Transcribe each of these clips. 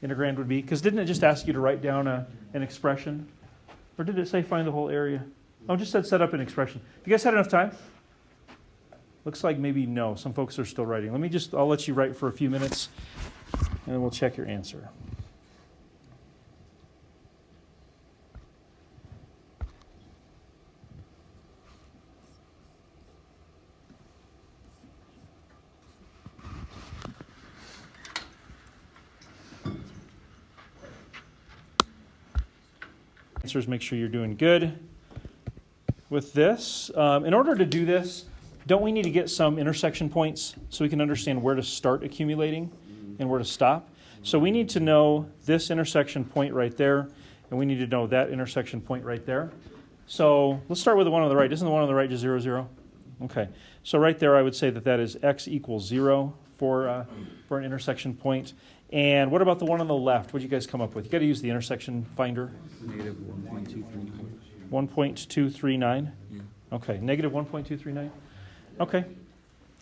integrand would be? Because didn't it just ask you to write down an expression? Or did it say find the whole area? Oh, it just said set up an expression. Have you guys had enough time? Looks like maybe no. Some folks are still writing. I'll let you write for a few minutes, and then we'll check your answer. Answers, make sure you're doing good with this. In order to do this, don't we need to get some intersection points so we can understand where to start accumulating and where to stop? So we need to know this intersection point right there, and we need to know that intersection point right there. So let's start with the one on the right. Isn't the one on the right just 0, 0? Okay. So right there, I would say that is x equals 0 for an intersection point. And what about the one on the left? What did you guys come up with? You got to use the intersection finder. Negative 1.239. 1.239? Yeah. Okay, negative 1.239? Okay.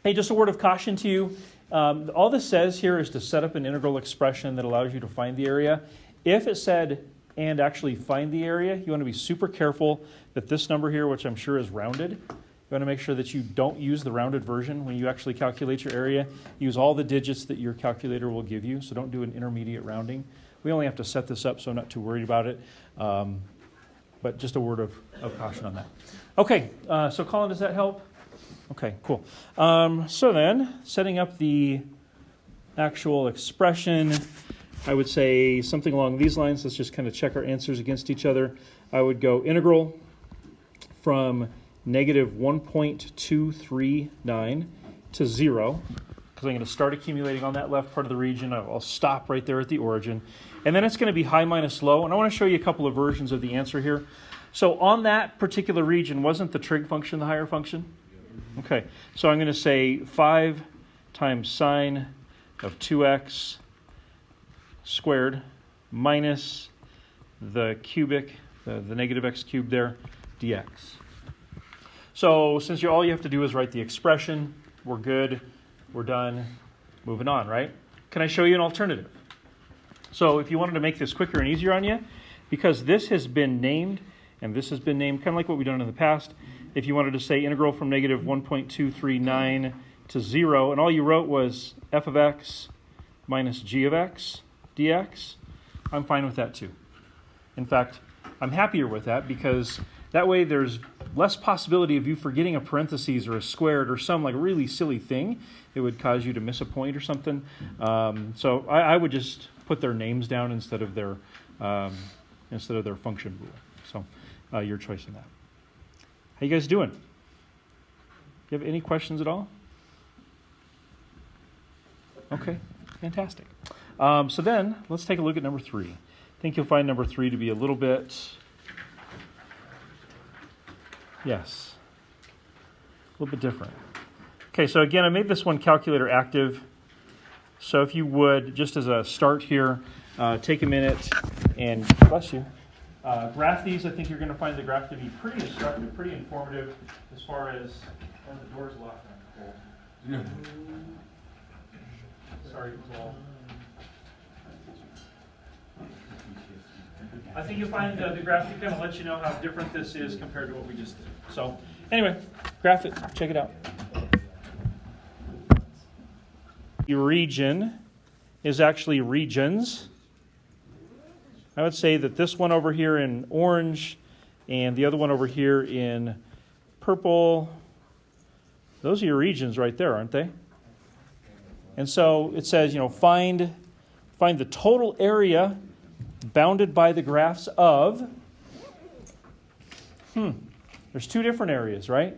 Hey, just a word of caution to you. All this says here is to set up an integral expression that allows you to find the area. If it said, and actually find the area, you want to be super careful that this number here, which I'm sure is rounded, you want to make sure that you don't use the rounded version when you actually calculate your area. Use all the digits that your calculator will give you, so don't do an intermediate rounding. We only have to set this up, so I'm not too worried about it. But just a word of caution on that. Okay, so Colin, does that help? Okay, cool. So then, setting up the actual expression, I would say something along these lines. Let's just kind of check our answers against each other. I would go integral from negative 1.239 to 0, because I'm going to start accumulating on that left part of the region. I'll stop right there at the origin. And then it's going to be high minus low. And I want to show you a couple of versions of the answer here. So on that particular region, wasn't the trig function the higher function? Okay, so I'm going to say 5 times sine of 2x squared minus the cubic, the negative x cubed there, dx. So since all you have to do is write the expression, we're good, we're done, moving on, right? Can I show you an alternative? So if you wanted to make this quicker and easier on you, because this has been named, and this has been named kind of like what we've done in the past, if you wanted to say integral from negative 1.239 to 0, and all you wrote was f of x minus g of x dx, I'm fine with that too. In fact, I'm happier with that because that way there's less possibility of you forgetting a parentheses or a squared or some like really silly thing that would cause you to miss a point or something. So I would just put their names down instead of their function rule. So your choice in that. How you guys doing? You have any questions at all? Okay, fantastic. So then let's take a look at number 3. I think you'll find number 3 to be a little bit, yes, a little bit different. Okay, so again, I made this one calculator active. So if you would, just as a start here, take a minute and, bless you, graph these. I think you're going to find the graph to be pretty instructive, pretty informative as far as, and the door's locked on cold. Sorry, it was all. I think you'll find the graphic kind of let you know how different this is compared to what we just did. So anyway, graph it, check it out. Your region is actually regions. I would say that this one over here in orange and the other one over here in purple, those are your regions right there, aren't they? And so it says, find the total area bounded by the graphs of, there's 2 different areas, right?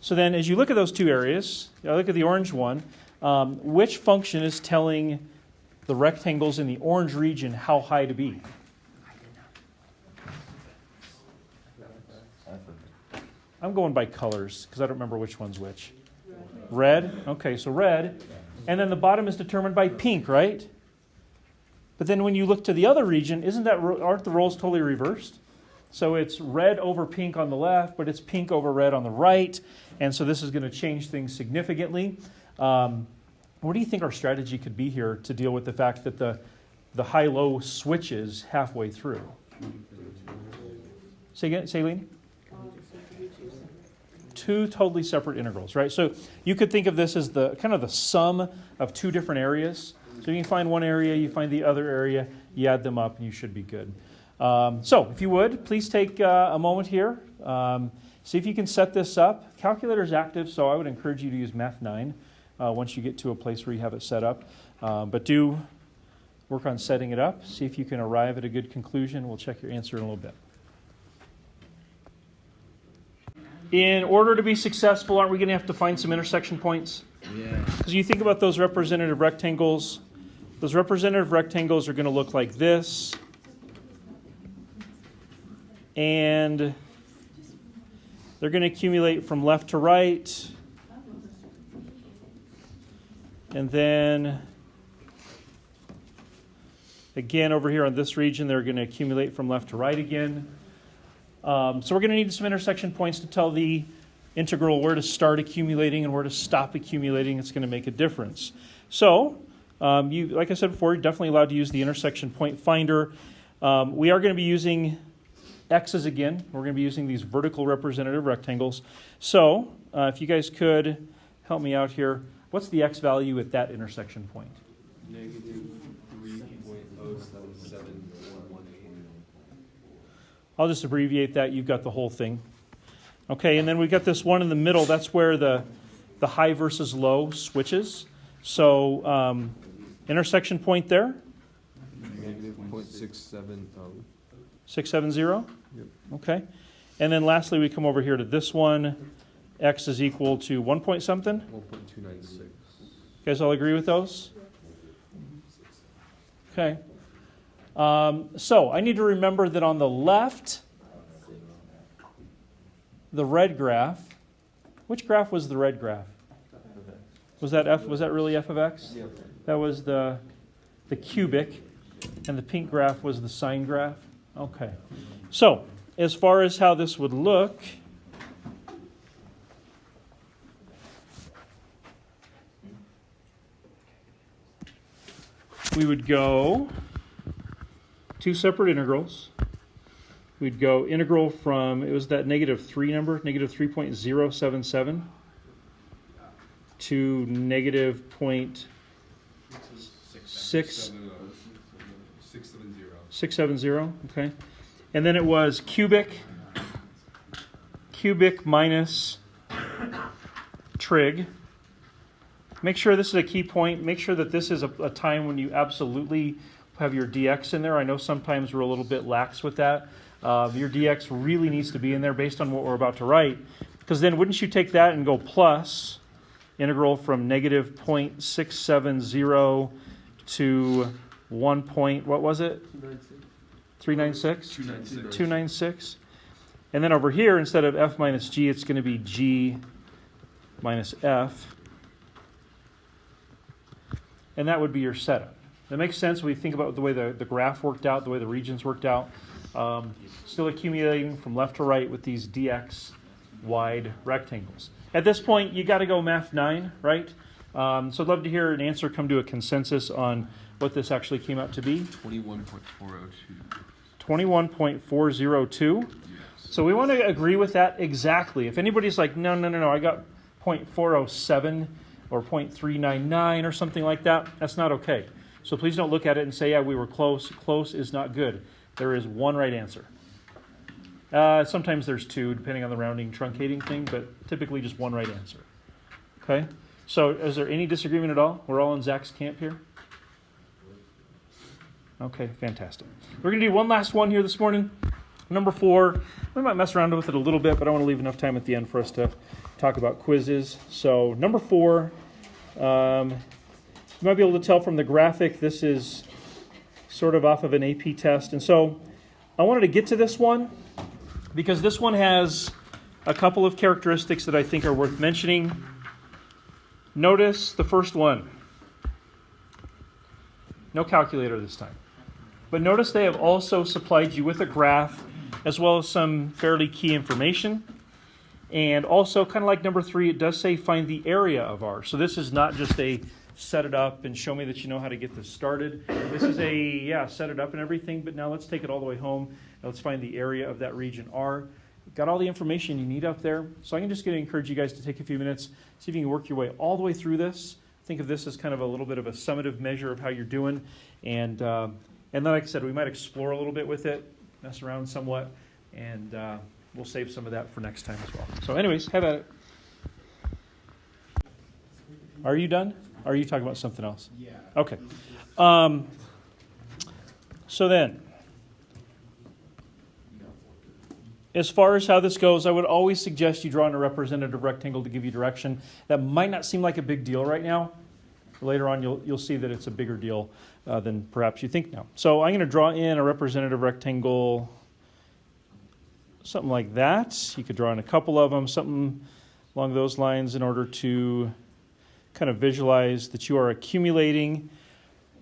So then as you look at those 2 areas, look at the orange one, which function is telling the rectangles in the orange region how high to be? I'm going by colors because I don't remember which one's which. Red? Okay, so red. And then the bottom is determined by pink, right? But then when you look to the other region, aren't the roles totally reversed? So it's red over pink on the left, but it's pink over red on the right. And so this is going to change things significantly. What do you think our strategy could be here to deal with the fact that the the high-low switches halfway through. Say again, Saline? Two totally separate integrals, right? So you could think of this as the kind of the sum of two different areas. So you can find one area, you find the other area, you add them up, and you should be good. So if you would, please take a moment here. See if you can set this up. Calculator's active, so I would encourage you to use Math 9 once you get to a place where you have it set up. But do work on setting it up. See if you can arrive at a good conclusion. We'll check your answer in a little bit. In order to be successful, aren't we going to have to find some intersection points? Yeah. Because you think about those representative rectangles. Those representative rectangles are going to look like this. And they're going to accumulate from left to right. And then, again, over here on this region, they're going to accumulate from left to right again. So we're going to need some intersection points to tell the integral where to start accumulating and where to stop accumulating. It's going to make a difference. So, like I said before, you're definitely allowed to use the intersection point finder. We are going to be using x's again. We're going to be using these vertical representative rectangles. So, if you guys could help me out here, what's the x value at that intersection point? Negative 3.07718. I'll just abbreviate that. You've got the whole thing. Okay, and then we've got this one in the middle. That's where the high versus low switches. So intersection point there? Negative 0.670. 670? Yep. Okay. And then lastly, we come over here to this one. X is equal to 1 point something. 1.296. You guys all agree with those? Okay. So I need to remember that on the left, the red graph. Which graph was the red graph? Was that f? Was that really f of x? Yep. That was the cubic, and the pink graph was the sine graph. Okay. So as far as how this would look, we would go two separate integrals. We'd go integral from, it was that negative 3 number, negative 3.077 to negative 0.670, okay? And then it was cubic minus trig. Make sure this is a key point. Make sure that this is a time when you absolutely have your dx in there. I know sometimes we're a little bit lax with that. Your dx really needs to be in there based on what we're about to write. Because then wouldn't you take that and go plus integral from negative 0.670 to 1 point, what was it? 396? 296. And then over here, instead of f minus g, it's going to be g minus f. And that would be your setup. That makes sense when you think about the way the graph worked out, the way the regions worked out. Still accumulating from left to right with these dx wide rectangles. At this point, you got to go Math 9, right? So I'd love to hear an answer come to a consensus on what this actually came out to be. 21.402. 21.402. Yes. So we want to agree with that exactly. If anybody's like, no, I got 0.407 or 0.399 or something like that, that's not okay. So please don't look at it and say, yeah, we were close. Close is not good. There is one right answer. Sometimes there's two, depending on the rounding, truncating thing, but typically just one right answer. Okay? So is there any disagreement at all? We're all in Zach's camp here? Okay, fantastic. We're going to do one last one here this morning. Number 4. We might mess around with it a little bit, but I want to leave enough time at the end for us to talk about quizzes. So number 4, you might be able to tell from the graphic, this is sort of off of an AP test. And so I wanted to get to this one because this one has a couple of characteristics that I think are worth mentioning. Notice the first one. No calculator this time. But notice they have also supplied you with a graph as well as some fairly key information. And also, kind of like number 3, it does say find the area of R. So this is not just a set it up and show me that you know how to get this started. This is set it up and everything, but now let's take it all the way home. And let's find the area of that region R. Got all the information you need up there. So I'm just going to encourage you guys to take a few minutes, see if you can work your way all the way through this. Think of this as kind of a little bit of a summative measure of how you're doing. And then, like I said, we might explore a little bit with it, mess around somewhat, and we'll save some of that for next time as well. So anyways, have at it. Are you done? Or are you talking about something else? Yeah. Okay. So then, as far as how this goes, I would always suggest you draw in a representative rectangle to give you direction. That might not seem like a big deal right now. Later on, you'll see that it's a bigger deal than perhaps you think now. So I'm going to draw in a representative rectangle, something like that. You could draw in a couple of them, something along those lines in order to kind of visualize that you are accumulating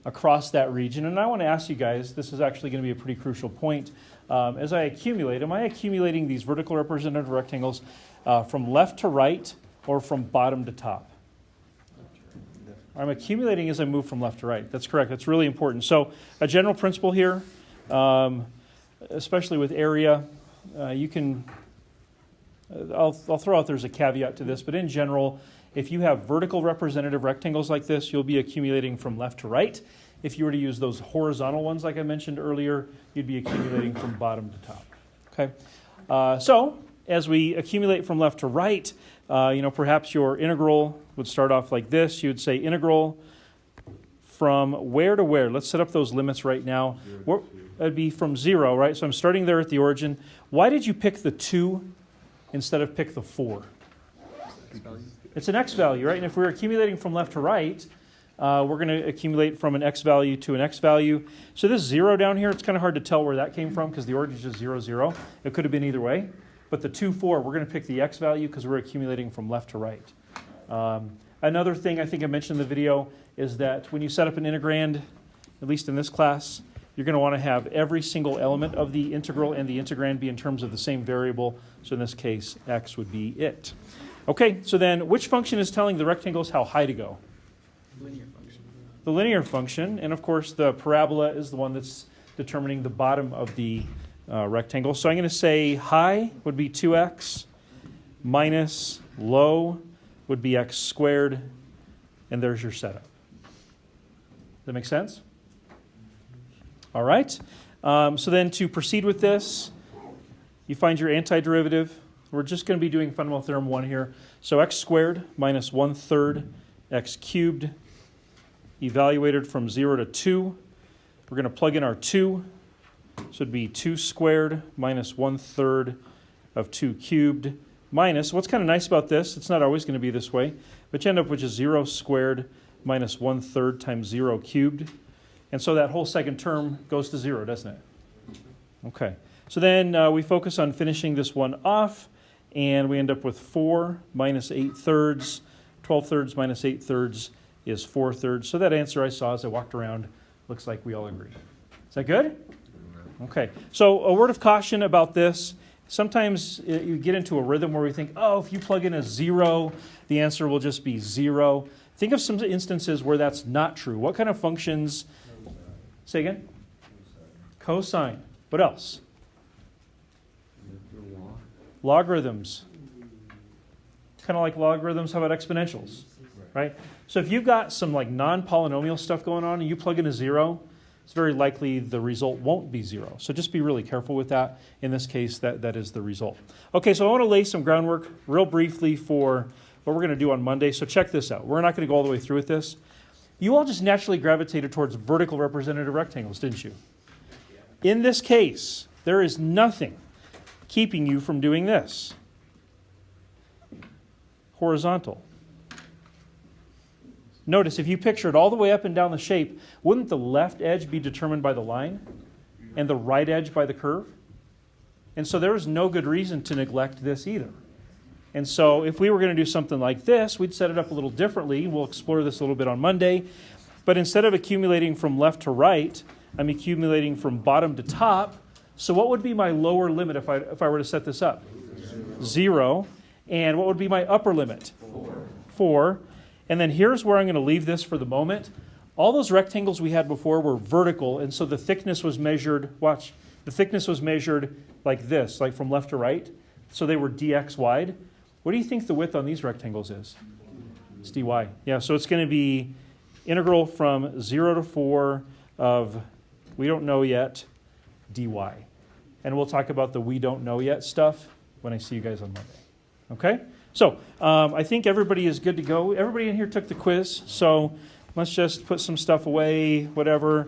across that region. And I want to ask you guys, this is actually going to be a pretty crucial point. As I accumulate, am I accumulating these vertical representative rectangles from left to right or from bottom to top? I'm accumulating as I move from left to right. That's correct. That's really important. So a general principle here, especially with area, you can, I'll throw out there's a caveat to this, but in general, if you have vertical representative rectangles like this, you'll be accumulating from left to right. If you were to use those horizontal ones like I mentioned earlier, you'd be accumulating from bottom to top. Okay. So as we accumulate from left to right, perhaps your integral would start off like this. You would say integral from where to where? Let's set up those limits right now. That'd be from 0, right? So I'm starting there at the origin. Why did you pick the 2 instead of pick the 4? It's an x value, right? And if we're accumulating from left to right, we're going to accumulate from an x value to an x value. So this 0 down here, it's kind of hard to tell where that came from because the origin is just 0, 0. It could have been either way. But the 2, 4, we're going to pick the x value because we're accumulating from left to right. Another thing I think I mentioned in the video is that when you set up an integrand, at least in this class, you're going to want to have every single element of the integral and the integrand be in terms of the same variable. So in this case, x would be it. Okay, so then which function is telling the rectangles how high to go? Linear function. The linear function, and of course the parabola is the one that's determining the bottom of the rectangle. So I'm going to say high would be 2x minus low would be x squared, and there's your setup. Does that make sense? All right. So then to proceed with this, you find your antiderivative. We're just going to be doing fundamental theorem 1 here. So x squared minus 1/3 x cubed evaluated from 0 to 2. We're going to plug in our 2. So it'd be 2 squared minus 1/3 of 2 cubed minus, what's kind of nice about this, it's not always going to be this way, but you end up with just 0 squared minus 1/3 times 0 cubed. And so that whole second term goes to 0, doesn't it? Okay. So then we focus on finishing this one off, and we end up with 4 minus 8/3. 12/3 minus 8/3 is 4/3. So that answer I saw as I walked around looks like we all agree. Is that good? Okay. So a word of caution about this. Sometimes you get into a rhythm where we think, oh, if you plug in a 0, the answer will just be 0. Think of some instances where that's not true. What kind of functions? Say again? Cosine. What else? Logarithms. Kind of like logarithms, how about exponentials? Right? So if you've got some like non-polynomial stuff going on and you plug in a 0, it's very likely the result won't be 0. So just be really careful with that. In this case, that is the result. Okay, so I want to lay some groundwork real briefly for what we're going to do on Monday. So check this out. We're not going to go all the way through with this. You all just naturally gravitated towards vertical representative rectangles, didn't you? In this case, there is nothing keeping you from doing this. Horizontal. Notice, if you picture it all the way up and down the shape, wouldn't the left edge be determined by the line and the right edge by the curve? And so there is no good reason to neglect this either. And so if we were going to do something like this, we'd set it up a little differently. We'll explore this a little bit on Monday. But instead of accumulating from left to right, I'm accumulating from bottom to top. So what would be my lower limit if I were to set this up? 0. And what would be my upper limit? 4. And then here's where I'm going to leave this for the moment. All those rectangles we had before were vertical, and so the thickness was measured, watch, the thickness was measured like this, like from left to right. So they were dx wide. What do you think the width on these rectangles is? It's dy. Yeah, so it's going to be integral from 0 to 4 of, we don't know yet, dy. And we'll talk about the we don't know yet stuff when I see you guys on Monday. Okay? So I think everybody is good to go. Everybody in here took the quiz, so let's just put some stuff away, whatever.